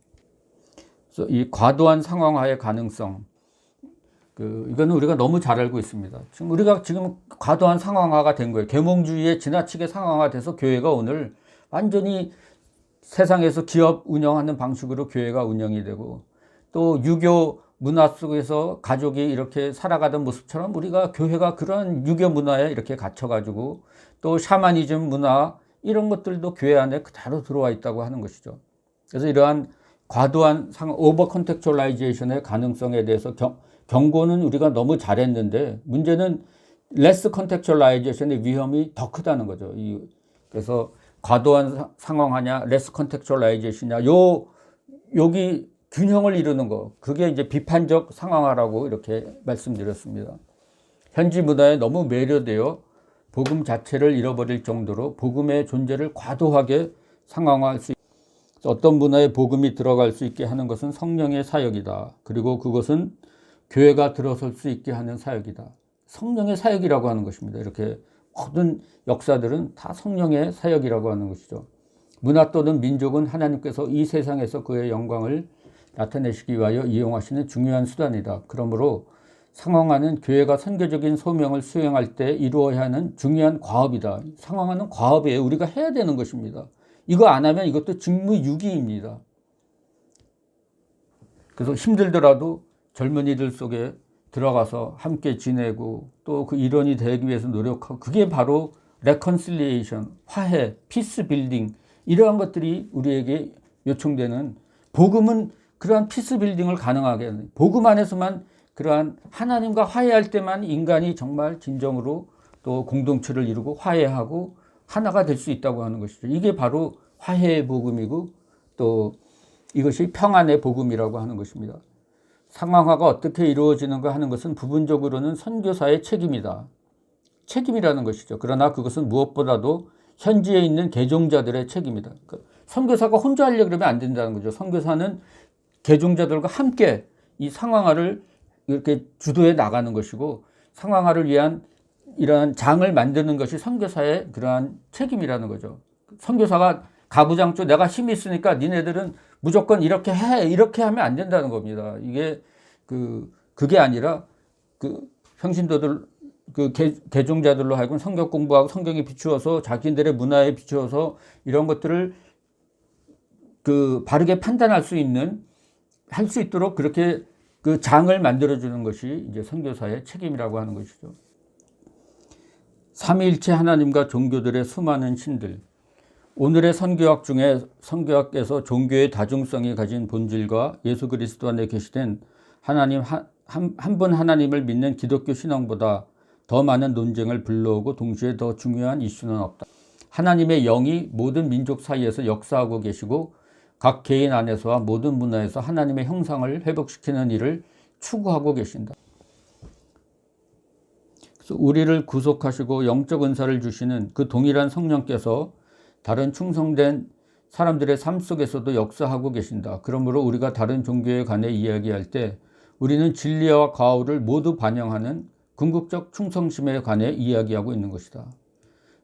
Speaker 1: 그래서 이 과도한 상황화의 가능성, 이거는 우리가 너무 잘 알고 있습니다. 우리가 지금 과도한 상황화가 된 거예요. 계몽주의에 지나치게 상황화돼서 교회가 오늘 완전히 세상에서 기업 운영하는 방식으로 교회가 운영이 되고 또 유교 문화 속에서 가족이 이렇게 살아가던 모습처럼 우리가 교회가 그런 유교 문화에 이렇게 갇혀가지고 또 샤머니즘 문화 이런 것들도 교회 안에 그대로 들어와 있다고 하는 것이죠. 그래서 이러한 과도한 오버 컨텍츄얼라이제이션의 가능성에 대해서 경고는 우리가 너무 잘했는데 문제는 레스 컨텍츄얼라이제이션의 위험이 더 크다는 거죠. 그래서 과도한 상황하냐, 레스 컨텍츄얼라이제이션이냐, 여기 균형을 이루는 거, 그게 이제 비판적 상황화라고 이렇게 말씀드렸습니다. 현지 문화에 너무 매료되어 복음 자체를 잃어버릴 정도로 복음의 존재를 과도하게 상황화할 수 있다. 어떤 문화에 복음이 들어갈 수 있게 하는 것은 성령의 사역이다. 그리고 그것은 교회가 들어설 수 있게 하는 사역이다. 성령의 사역이라고 하는 것입니다. 이렇게 모든 역사들은 다 성령의 사역이라고 하는 것이죠. 문화 또는 민족은 하나님께서 이 세상에서 그의 영광을 나타내시기 위하여 이용하시는 중요한 수단이다. 그러므로 상황화는 교회가 선교적인 소명을 수행할 때 이루어야 하는 중요한 과업이다. 상황화는 과업이에요. 우리가 해야 되는 것입니다. 이거 안 하면 이것도 직무유기입니다. 그래서 힘들더라도 젊은이들 속에 들어가서 함께 지내고 또 그 일원이 되기 위해서 노력하고 그게 바로 레컨실리에이션, 화해, 피스 빌딩 이러한 것들이 우리에게 요청되는 복음은 그러한 피스 빌딩을 가능하게 하는 복음 안에서만 그러한 하나님과 화해할 때만 인간이 정말 진정으로 또 공동체를 이루고 화해하고 하나가 될 수 있다고 하는 것이죠. 이게 바로 화해의 복음이고 또 이것이 평안의 복음이라고 하는 것입니다. 상황화가 어떻게 이루어지는가 하는 것은 부분적으로는 선교사의 책임이다. 책임이라는 것이죠. 그러나 그것은 무엇보다도 현지에 있는 개종자들의 책임이다. 선교사가 혼자 하려고 그러면 안 된다는 거죠. 선교사는 개종자들과 함께 이 상황화를 이렇게 주도해 나가는 것이고 상황화를 위한 이러한 장을 만드는 것이 선교사의 그러한 책임이라는 거죠. 선교사가 가부장조 내가 힘이 있으니까 니네들은 무조건 이렇게 해 이렇게 하면 안 된다는 겁니다. 이게 그게 아니라 평신도들 개종자들로 하여금 성경 공부하고 성경에 비추어서 자기들의 문화에 비추어서 이런 것들을 바르게 판단할 수 있는 할 수 있도록 그렇게 장을 만들어 주는 것이 이제 선교사의 책임이라고 하는 것이죠. 삼위일체 하나님과 종교들의 수많은 신들. 오늘의 선교학 중에 선교학에서 종교의 다중성이 가진 본질과 예수 그리스도 안에 계시된 하나님 한 분 하나님을 믿는 기독교 신앙보다 더 많은 논쟁을 불러오고 동시에 더 중요한 이슈는 없다. 하나님의 영이 모든 민족 사이에서 역사하고 계시고 각 개인 안에서와 모든 문화에서 하나님의 형상을 회복시키는 일을 추구하고 계신다. 그래서 우리를 구속하시고 영적 은사를 주시는 그 동일한 성령께서 다른 충성된 사람들의 삶 속에서도 역사하고 계신다. 그러므로 우리가 다른 종교에 관해 이야기할 때 우리는 진리와 가오를 모두 반영하는 궁극적 충성심에 관해 이야기하고 있는 것이다.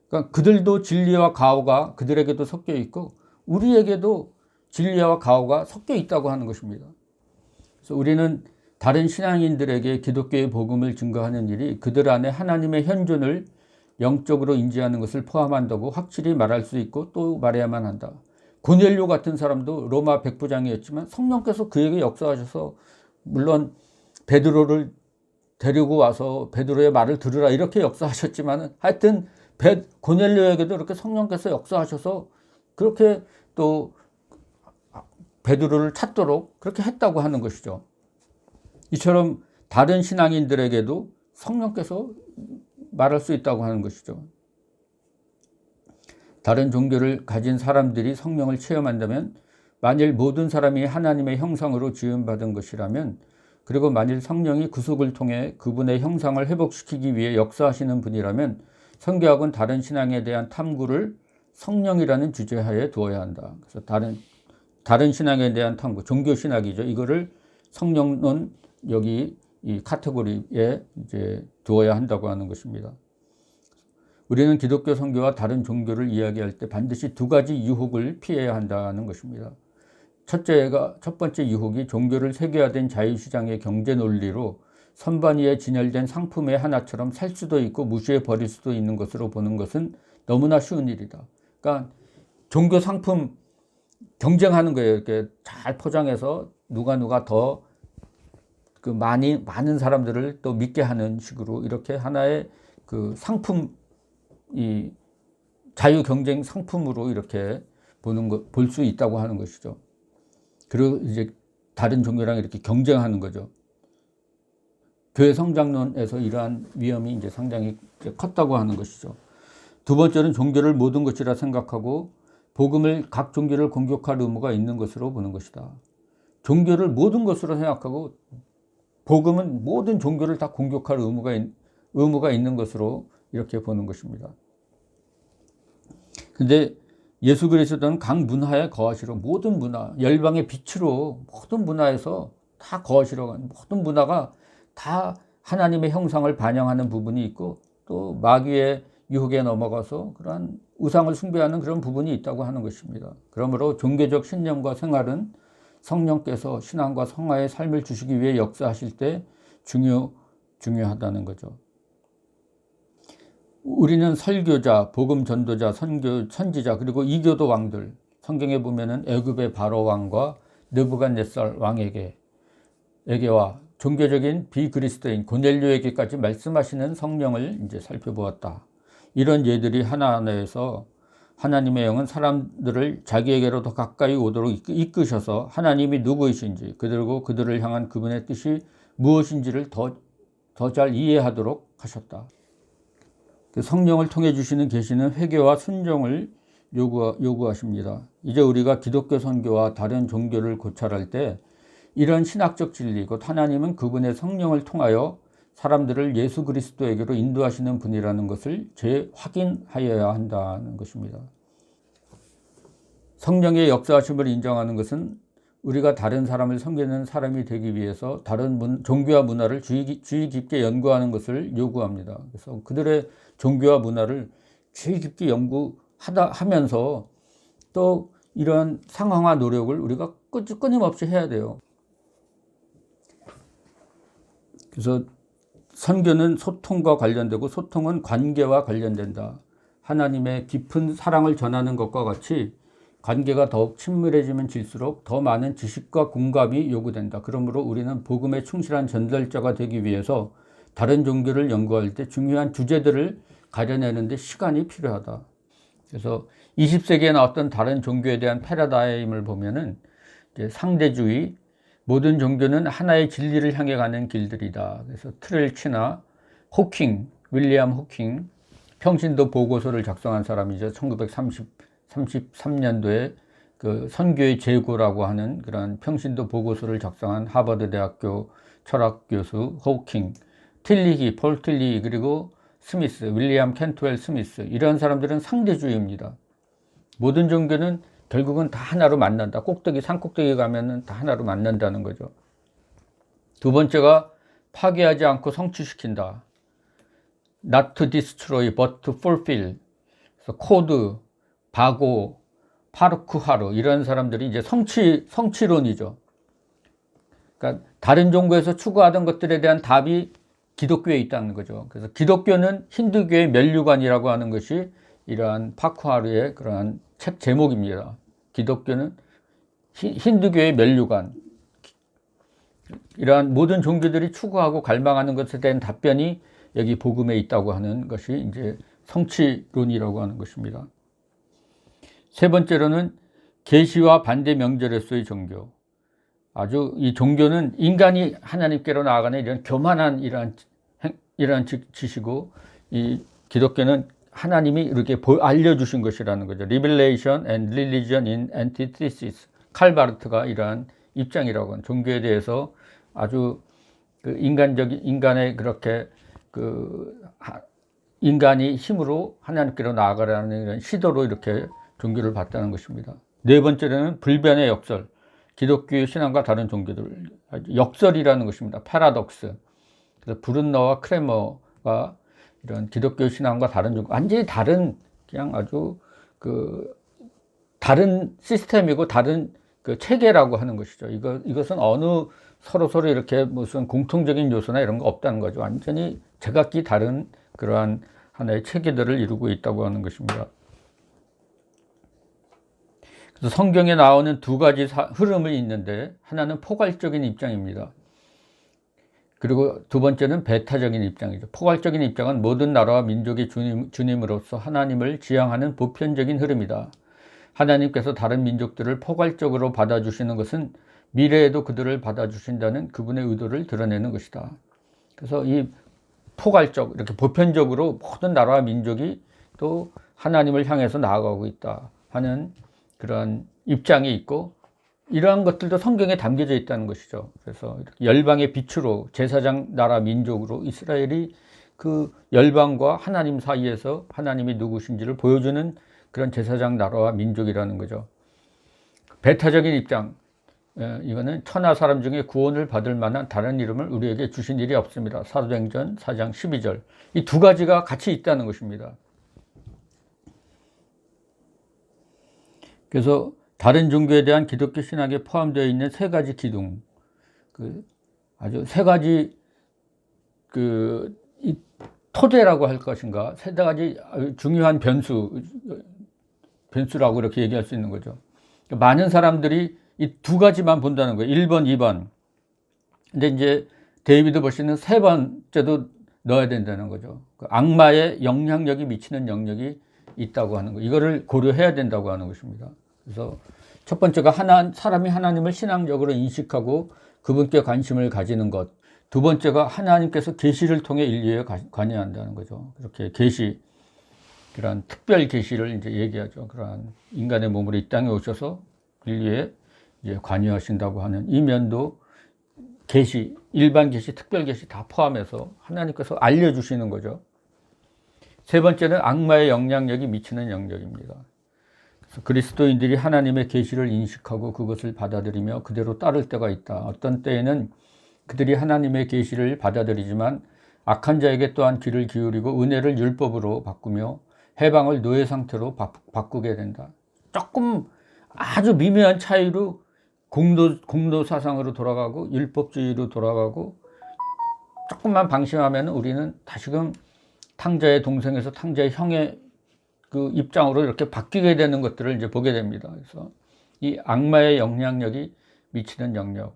Speaker 1: 그러니까 그들도 진리와 가오가 그들에게도 섞여 있고 우리에게도 진리와 가오가 섞여 있다고 하는 것입니다. 그래서 우리는 다른 신앙인들에게 기독교의 복음을 증거하는 일이 그들 안에 하나님의 현존을 영적으로 인지하는 것을 포함한다고 확실히 말할 수 있고 또 말해야만 한다. 고넬료 같은 사람도 로마 백부장이었지만 성령께서 그에게 역사하셔서 물론 베드로를 데리고 와서 베드로의 말을 들으라 이렇게 역사하셨지만 하여튼 고넬료에게도 이렇게 성령께서 역사하셔서 그렇게 또 베드로를 찾도록 그렇게 했다고 하는 것이죠. 이처럼 다른 신앙인들에게도 성령께서 말할 수 있다고 하는 것이죠. 다른 종교를 가진 사람들이 성령을 체험한다면 만일 모든 사람이 하나님의 형상으로 지음받은 것이라면 그리고 만일 성령이 구속을 통해 그분의 형상을 회복시키기 위해 역사하시는 분이라면 선교학은 다른 신앙에 대한 탐구를 성령이라는 주제하에 두어야 한다. 그래서 다른 신앙에 대한 탐구, 종교 신학이죠. 이거를 성령론 여기 이 카테고리에 이제 두어야 한다고 하는 것입니다. 우리는 기독교 선교와 다른 종교를 이야기할 때 반드시 두 가지 유혹을 피해야 한다는 것입니다. 첫 번째 유혹이 종교를 세계화된 자유시장의 경제 논리로 선반 위에 진열된 상품의 하나처럼 살 수도 있고 무시해 버릴 수도 있는 것으로 보는 것은 너무나 쉬운 일이다. 그러니까 종교 상품 경쟁하는 거예요. 이렇게 잘 포장해서 누가 더 그 많은 사람들을 또 믿게 하는 식으로 이렇게 하나의 그 상품, 이 자유 경쟁 상품으로 이렇게 볼 수 있다고 하는 것이죠. 그리고 이제 다른 종교랑 이렇게 경쟁하는 거죠. 교회 성장론에서 이러한 위험이 이제 상당히 컸다고 하는 것이죠. 두 번째는 종교를 모든 것이라 생각하고 복음을 각 종교를 공격할 의무가 있는 것으로 보는 것이다. 종교를 모든 것으로 생각하고 복음은 모든 종교를 다 공격할 의무가 있는 것으로 이렇게 보는 것입니다. 근데 예수 그리스도는 각 문화에 거하시러 모든 문화, 열방의 빛으로 모든 문화에서 다 거하시러 모든 문화가 다 하나님의 형상을 반영하는 부분이 있고 또 마귀의 유혹에 넘어가서 그러한 우상을 숭배하는 그런 부분이 있다고 하는 것입니다. 그러므로 종교적 신념과 생활은 성령께서 신앙과 성화의 삶을 주시기 위해 역사하실 때 중요하다는 거죠. 우리는 설교자, 복음 전도자, 선지자 그리고 이교도 왕들, 성경에 보면은 애굽의 바로 왕과 느부갓네살 왕에게와 종교적인 비그리스도인 고넬료에게까지 말씀하시는 성령을 이제 살펴보았다. 이런 예들이 하나하나에서 하나님의 영은 사람들을 자기에게로 더 가까이 오도록 이끄셔서 하나님이 누구이신지 그리고 그들을 향한 그분의 뜻이 무엇인지를 더 잘 이해하도록 하셨다. 성령을 통해 주시는 계시는 회개와 순종을 요구하십니다. 이제 우리가 기독교 선교와 다른 종교를 고찰할 때 이런 신학적 진리, 곧 하나님은 그분의 성령을 통하여 사람들을 예수 그리스도에게로 인도하시는 분이라는 것을 재확인하여야 한다는 것입니다. 성령의 역사하심을 인정하는 것은 우리가 다른 사람을 섬기는 사람이 되기 위해서 다른 종교와 문화를 주의 깊게 연구하는 것을 요구합니다. 그래서 그들의 종교와 문화를 주의 깊게 연구하면서 또 이런 상황화 노력을 우리가 끊임없이 해야 돼요. 그래서 선교는 소통과 관련되고 소통은 관계와 관련된다. 하나님의 깊은 사랑을 전하는 것과 같이 관계가 더욱 친밀해지면 질수록 더 많은 지식과 공감이 요구된다. 그러므로 우리는 복음에 충실한 전달자가 되기 위해서 다른 종교를 연구할 때 중요한 주제들을 가려내는 데 시간이 필요하다. 그래서 20세기에 나왔던 다른 종교에 대한 패러다임을 보면은 이제 상대주의, 모든 종교는 하나의 진리를 향해 가는 길들이다. 그래서 트렐치나 윌리엄 호킹, 평신도 보고서를 작성한 사람이죠. 1933년도에 그 선교의 재고라고 하는 그런 평신도 보고서를 작성한 하버드 대학교 철학 교수 호킹, 폴 틸리히 그리고 스미스, 윌리엄 켄트웰 스미스, 이런 사람들은 상대주의입니다. 모든 종교는 결국은 다 하나로 만난다. 꼭대기, 산 꼭대기 가면은 다 하나로 만난다는 거죠. 두 번째가 파괴하지 않고 성취시킨다. Not to destroy, but to fulfill. 그래서 코드, 바고, 파르쿠하르 이런 사람들이 이제 성취론이죠. 그러니까 다른 종교에서 추구하던 것들에 대한 답이 기독교에 있다는 거죠. 그래서 기독교는 힌두교의 면류관이라고 하는 것이 이러한 파쿠하르의 그러한 책 제목입니다. 기독교는 힌두교의 면류관. 이러한 모든 종교들이 추구하고 갈망하는 것에 대한 답변이 여기 복음에 있다고 하는 것이 이제 성취론이라고 하는 것입니다. 세 번째로는 계시와 반대 명절에서의 종교. 아주 이 종교는 인간이 하나님께로 나아가는 이런 교만한 이러한 짓이고, 이 기독교는 하나님이 이렇게 알려주신 것이라는 거죠. Revelation and Religion in Antithesis. 칼바르트가 이러한 입장이라고 하는, 종교에 대해서 아주 그 인간의 그렇게 인간이 힘으로 하나님께로 나아가라는 이런 시도로 이렇게 종교를 봤다는 것입니다. 네 번째로는 불변의 역설. 기독교의 신앙과 다른 종교들. 역설이라는 것입니다. 패러독스. 그래서 브룬너와 크레머가 이런 기독교 신앙과 다른 종교, 완전히 다른, 그냥 아주 다른 시스템이고 다른 체계라고 하는 것이죠. 이것은 서로 이렇게 무슨 공통적인 요소나 이런 거 없다는 거죠. 완전히 제각기 다른 그러한 하나의 체계들을 이루고 있다고 하는 것입니다. 그래서 성경에 나오는 두 가지 흐름이 있는데, 하나는 포괄적인 입장입니다. 그리고 두 번째는 배타적인 입장이죠. 포괄적인 입장은 모든 나라와 민족의 주님으로서 하나님을 지향하는 보편적인 흐름이다. 하나님께서 다른 민족들을 포괄적으로 받아주시는 것은 미래에도 그들을 받아주신다는 그분의 의도를 드러내는 것이다. 그래서 이 포괄적, 이렇게 보편적으로 모든 나라와 민족이 또 하나님을 향해서 나아가고 있다 하는 그런 입장이 있고, 이러한 것들도 성경에 담겨져 있다는 것이죠. 그래서 열방의 빛으로 제사장 나라 민족으로 이스라엘이 그 열방과 하나님 사이에서 하나님이 누구신지를 보여주는 그런 제사장 나라와 민족이라는 거죠. 배타적인 입장, 이거는 천하 사람 중에 구원을 받을 만한 다른 이름을 우리에게 주신 일이 없습니다. 사도행전 4장 12절. 이 두 가지가 같이 있다는 것입니다. 그래서 다른 종교에 대한 기독교 신학에 포함되어 있는 세 가지 기둥, 아주 세 가지 이 토대라고 할 것인가, 세 가지 중요한 변수라고 이렇게 얘기할 수 있는 거죠. 많은 사람들이 이 두 가지만 본다는 거예요. 1번, 2번. 근데 이제 데이비드 버시는 세 번째도 넣어야 된다는 거죠. 악마의 영향력이 미치는 영역이 있다고 하는 거, 이거를 고려해야 된다고 하는 것입니다. 그래서 첫 번째가 사람이 하나님을 신앙적으로 인식하고 그분께 관심을 가지는 것. 두 번째가 하나님께서 계시를 통해 인류에 관여한다는 거죠. 그렇게 계시, 그러한 특별 계시를 이제 얘기하죠. 그러한 인간의 몸으로 이 땅에 오셔서 인류에 이제 관여하신다고 하는 이 면도 계시, 일반 계시, 특별 계시 다 포함해서 하나님께서 알려주시는 거죠. 세 번째는 악마의 영향력이 미치는 영역입니다. 그래서 그리스도인들이 하나님의 계시를 인식하고 그것을 받아들이며 그대로 따를 때가 있다. 어떤 때에는 그들이 하나님의 계시를 받아들이지만 악한 자에게 또한 귀를 기울이고 은혜를 율법으로 바꾸며 해방을 노예 상태로 바꾸게 된다. 조금 아주 미묘한 차이로 공로 사상으로 돌아가고 율법주의로 돌아가고, 조금만 방심하면 우리는 다시금 탕자의 동생에서 탕자의 형의 그 입장으로 이렇게 바뀌게 되는 것들을 이제 보게 됩니다. 그래서 이 악마의 영향력이 미치는 영역.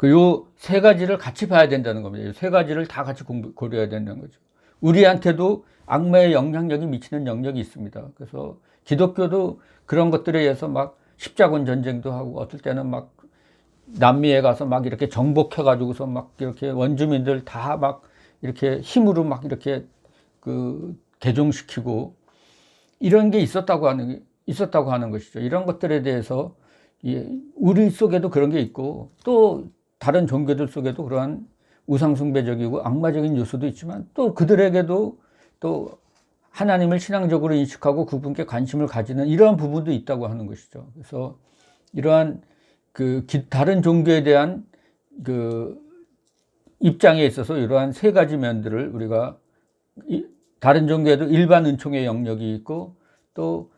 Speaker 1: 요 세 가지를 같이 봐야 된다는 겁니다. 이 세 가지를 다 같이 고려해야 된다는 거죠. 우리한테도 악마의 영향력이 미치는 영역이 있습니다. 그래서 기독교도 그런 것들에 의해서 막 십자군 전쟁도 하고, 어떨 때는 막 남미에 가서 막 이렇게 정복해가지고서 막 이렇게 원주민들 다 막 이렇게 힘으로 막 이렇게 개종시키고, 이런 게 있었다고 하는 것이죠. 이런 것들에 대해서 우리 속에도 그런 게 있고, 또 다른 종교들 속에도 그러한 우상숭배적이고 악마적인 요소도 있지만, 또 그들에게도 또 하나님을 신앙적으로 인식하고 그분께 관심을 가지는 이러한 부분도 있다고 하는 것이죠. 그래서 이러한 다른 종교에 대한 입장에 있어서 이러한 세 가지 면들을 우리가 다른 종교에도 일반 은총의 영역이 있고 또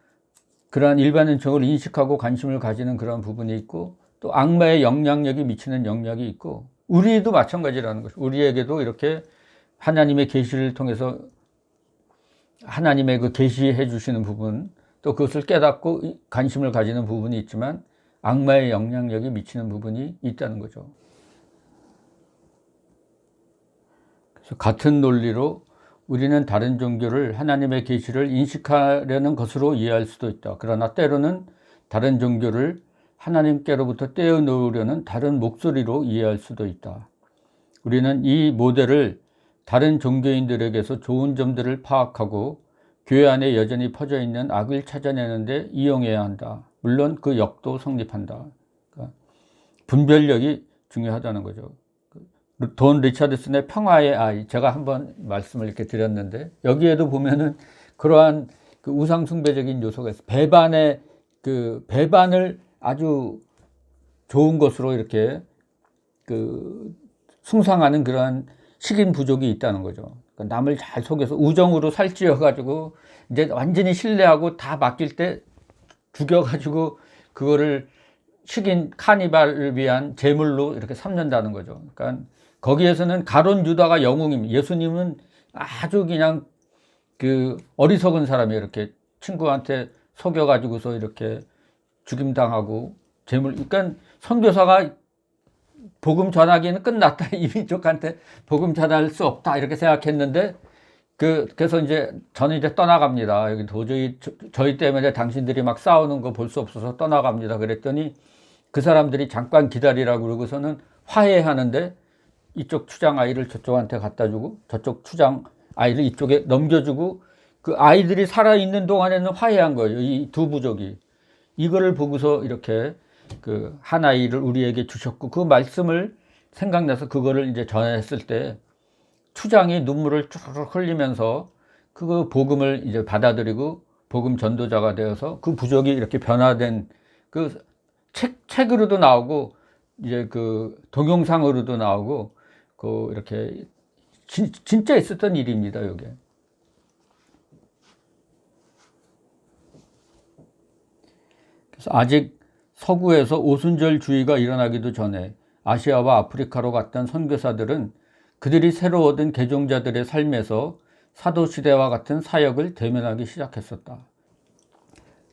Speaker 1: 그러한 일반 은총을 인식하고 관심을 가지는 그런 부분이 있고 또 악마의 영향력이 미치는 영역이 있고 우리도 마찬가지라는 것이죠. 우리에게도 이렇게 하나님의 계시를 통해서 하나님의 그 계시해 주시는 부분 또 그것을 깨닫고 관심을 가지는 부분이 있지만 악마의 영향력이 미치는 부분이 있다는 거죠. 그래서 같은 논리로 우리는 다른 종교를 하나님의 계시를 인식하려는 것으로 이해할 수도 있다. 그러나 때로는 다른 종교를 하나님께로부터 떼어놓으려는 다른 목소리로 이해할 수도 있다. 우리는 이 모델을 다른 종교인들에게서 좋은 점들을 파악하고 교회 안에 여전히 퍼져 있는 악을 찾아내는 데 이용해야 한다. 물론 그 역도 성립한다. 그러니까 분별력이 중요하다는 거죠. 돈 리차드슨의 평화의 아이, 제가 한번 말씀을 이렇게 드렸는데 여기에도 보면은 그러한 우상 숭배적인 요소가 있어요. 배반을 아주 좋은 것으로 이렇게 숭상하는 그러한 식인 부족이 있다는 거죠. 그러니까 남을 잘 속여서 우정으로 살찌워 가지고 이제 완전히 신뢰하고 다 맡길 때 죽여 가지고 그거를 식인 카니발을 위한 제물로 이렇게 삼는다는 거죠. 그러니까 거기에서는 가론 유다가 영웅입니다. 예수님은 아주 그냥 어리석은 사람이 이렇게 친구한테 속여 가지고서 이렇게 죽임당하고 제물, 그러니까 선교사가 복음 전하기는 끝났다. 이 민족한테 복음 전할 수 없다. 이렇게 생각했는데, 그래서 이제 저는 이제 떠나갑니다. 여기 도저히 저희 때문에 당신들이 막 싸우는 거 볼 수 없어서 떠나갑니다. 그랬더니 그 사람들이 잠깐 기다리라고 그러고서는 화해하는데 이쪽 추장 아이를 저쪽한테 갖다 주고 저쪽 추장 아이를 이쪽에 넘겨주고 그 아이들이 살아있는 동안에는 화해한 거예요. 이 두 부족이. 이거를 보고서 이렇게 한 아이를 우리에게 주셨고 그 말씀을 생각나서 그거를 이제 전했을 때 추장이 눈물을 쭉 흘리면서 그 복음을 이제 받아들이고 복음 전도자가 되어서 그 부족이 이렇게 변화된 책으로도 나오고 이제 동영상으로도 나오고 이렇게 진짜 있었던 일입니다, 이게. 그래서 아직 서구에서 오순절주의가 일어나기도 전에 아시아와 아프리카로 갔던 선교사들은 그들이 새로 얻은 개종자들의 삶에서 사도시대와 같은 사역을 대면하기 시작했었다.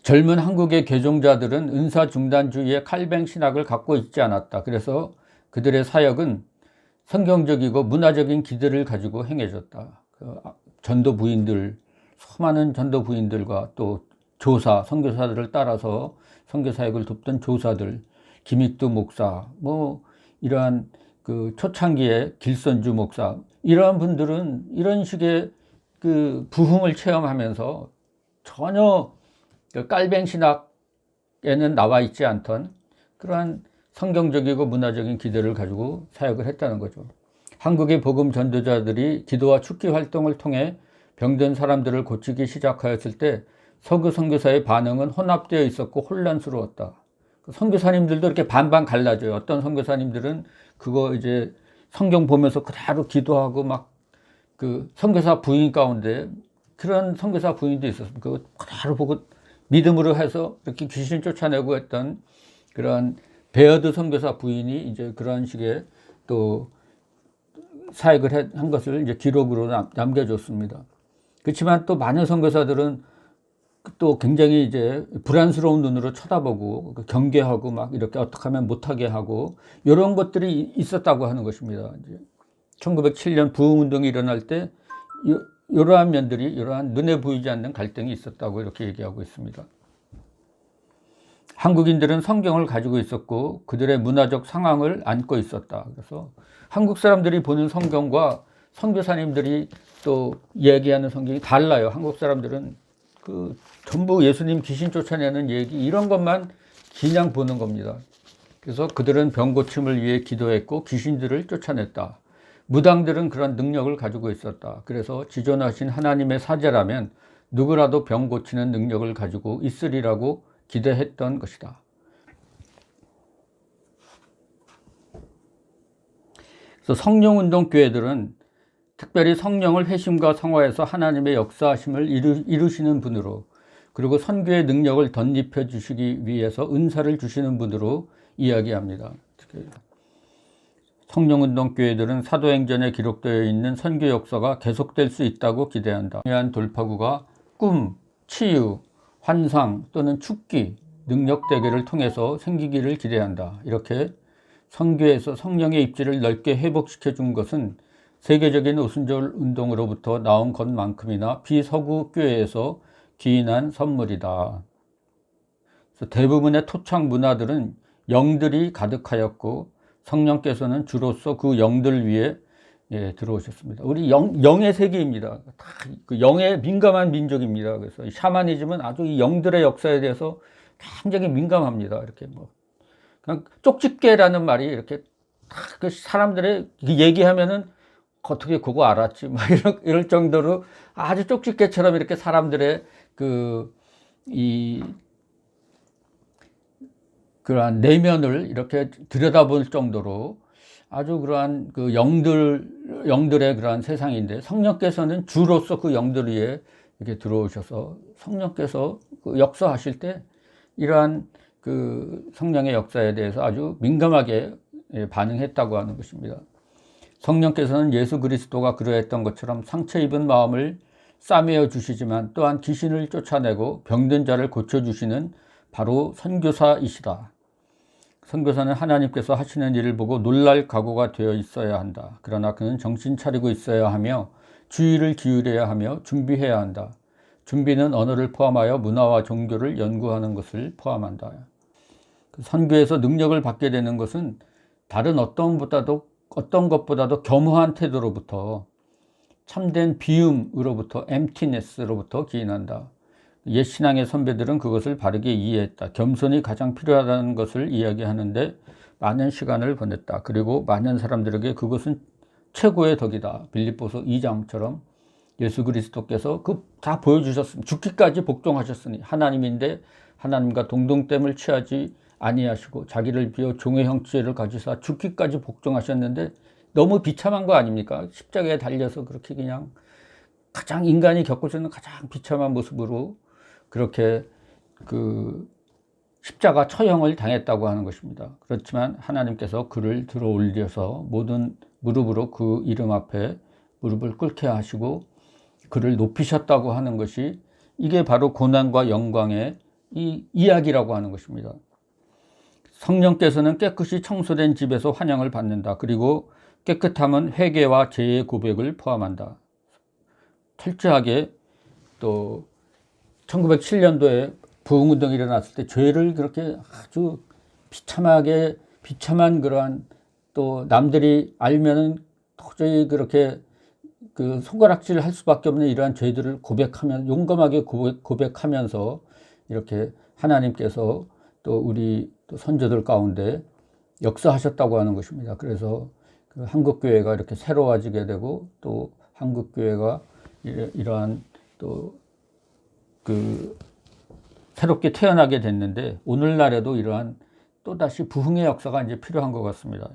Speaker 1: 젊은 한국의 개종자들은 은사중단주의의 칼뱅 신학을 갖고 있지 않았다. 그래서 그들의 사역은 성경적이고 문화적인 기대를 가지고 행해졌다. 전도 부인들, 수많은 전도 부인들과 또 조사, 선교사들을 따라서 선교사역을 돕던 조사들, 김익두 목사, 이러한 초창기의 길선주 목사, 이러한 분들은 이런 식의 부흥을 체험하면서 전혀 깔뱅 신학에는 나와 있지 않던 그러한 성경적이고 문화적인 기대를 가지고 사역을 했다는 거죠. 한국의 복음 전도자들이 기도와 축기 활동을 통해 병든 사람들을 고치기 시작하였을 때 서구 선교사의 반응은 혼합되어 있었고 혼란스러웠다. 선교사님들도 이렇게 반반 갈라져요. 어떤 선교사님들은 그거 이제 성경 보면서 그대로 기도하고 막 선교사 부인 가운데 그런 선교사 부인도 있었습니다. 그거 그대로 보고 믿음으로 해서 이렇게 귀신 쫓아내고 했던 그런 베어드 선교사 부인이 이제 그런 식의 또 사역을 한 것을 이제 기록으로 남겨줬습니다. 그렇지만 또 많은 선교사들은 또 굉장히 이제 불안스러운 눈으로 쳐다보고 경계하고 막 이렇게 어떻게 하면 못하게 하고 이런 것들이 있었다고 하는 것입니다. 이제 1907년 부흥운동이 일어날 때 이러한 면들이 이러한 눈에 보이지 않는 갈등이 있었다고 이렇게 얘기하고 있습니다. 한국인들은 성경을 가지고 있었고 그들의 문화적 상황을 안고 있었다. 그래서 한국 사람들이 보는 성경과 선교사님들이 또 얘기하는 성경이 달라요. 한국 사람들은 전부 예수님 귀신 쫓아내는 얘기 이런 것만 그냥 보는 겁니다. 그래서 그들은 병 고침을 위해 기도했고 귀신들을 쫓아냈다. 무당들은 그런 능력을 가지고 있었다. 그래서 지존하신 하나님의 사제라면 누구라도 병 고치는 능력을 가지고 있으리라고 기대했던 것이다. 그래서 성령운동 교회들은 특별히 성령을 회심과 성화해서 하나님의 역사하심을 이루시는 분으로, 그리고 선교의 능력을 덧입혀 주시기 위해서 은사를 주시는 분으로 이야기합니다. 성령운동 교회들은 사도행전에 기록되어 있는 선교 역사가 계속될 수 있다고 기대한다. 중요한 돌파구가 꿈, 치유, 환상 또는 축기, 능력 대결을 통해서 생기기를 기대한다. 이렇게 선교에서 성령의 입지를 넓게 회복시켜 준 것은 세계적인 오순절 운동으로부터 나온 것만큼이나 비서구 교회에서 기인한 선물이다. 그래서 대부분의 토착 문화들은 영들이 가득하였고 성령께서는 주로서 그 영들 위에 들어오셨습니다. 우리 영의 세계입니다. 다 그 영에 민감한 민족입니다. 그래서 샤머니즘은 아주 이 영들의 역사에 대해서 굉장히 민감합니다. 이렇게 뭐 그냥 쪽집게라는 말이 이렇게 다 그 사람들의 얘기하면은 어떻게 그거 알았지? 막 이럴 정도로 아주 쪽집게처럼 이렇게 사람들의 그러한 내면을 이렇게 들여다볼 정도로 아주 그러한 그 영들의 그러한 세상인데, 성령께서는 주로서 그 영들 위에 이렇게 들어오셔서 성령께서 그 역사하실 때 이러한 그 성령의 역사에 대해서 아주 민감하게 반응했다고 하는 것입니다. 성령께서는 예수 그리스도가 그러했던 것처럼 상처 입은 마음을 싸매어 주시지만 또한 귀신을 쫓아내고 병든 자를 고쳐주시는 바로 선교사이시다. 선교사는 하나님께서 하시는 일을 보고 놀랄 각오가 되어 있어야 한다. 그러나 그는 정신 차리고 있어야 하며 주의를 기울여야 하며 준비해야 한다. 준비는 언어를 포함하여 문화와 종교를 연구하는 것을 포함한다. 선교에서 능력을 받게 되는 것은 다른 어떤 것보다도 겸허한 태도로부터, 참된 비움으로부터, emptiness로부터 기인한다. 옛 신앙의 선배들은 그것을 바르게 이해했다. 겸손이 가장 필요하다는 것을 이야기하는데 많은 시간을 보냈다. 그리고 많은 사람들에게 그것은 최고의 덕이다. 빌립보서 2장처럼 예수 그리스도께서 다 보여주셨습니다. 죽기까지 복종하셨으니 하나님인데 하나님과 동등됨을 취하지 아니하시고 자기를 비워 종의 형체를 가지사 죽기까지 복종하셨는데 너무 비참한 거 아닙니까? 십자가에 달려서 그렇게 그냥 가장 인간이 겪을 수 있는 가장 비참한 모습으로 그렇게 그 십자가 처형을 당했다고 하는 것입니다. 그렇지만 하나님께서 그를 들어 올려서 모든 무릎으로 그 이름 앞에 무릎을 꿇게 하시고 그를 높이셨다고 하는 것이, 이게 바로 고난과 영광의 이 이야기라고 하는 것입니다. 성령께서는 깨끗이 청소된 집에서 환영을 받는다. 그리고 깨끗함은 회개와 죄의 고백을 포함한다. 철저하게 또 1907년도에 부흥운동이 일어났을 때 죄를 그렇게 아주 비참한 그러한, 또 남들이 알면은 도저히 그렇게 그 손가락질 할 수밖에 없는 이러한 죄들을 용감하게 고백하면서 이렇게 하나님께서 또 우리 또 선조들 가운데 역사하셨다고 하는 것입니다. 그래서 그 한국교회가 이렇게 새로워지게 되고, 또 한국교회가 이러한 또 그 새롭게 태어나게 됐는데, 오늘날에도 이러한 또다시 부흥의 역사가 이제 필요한 것 같습니다.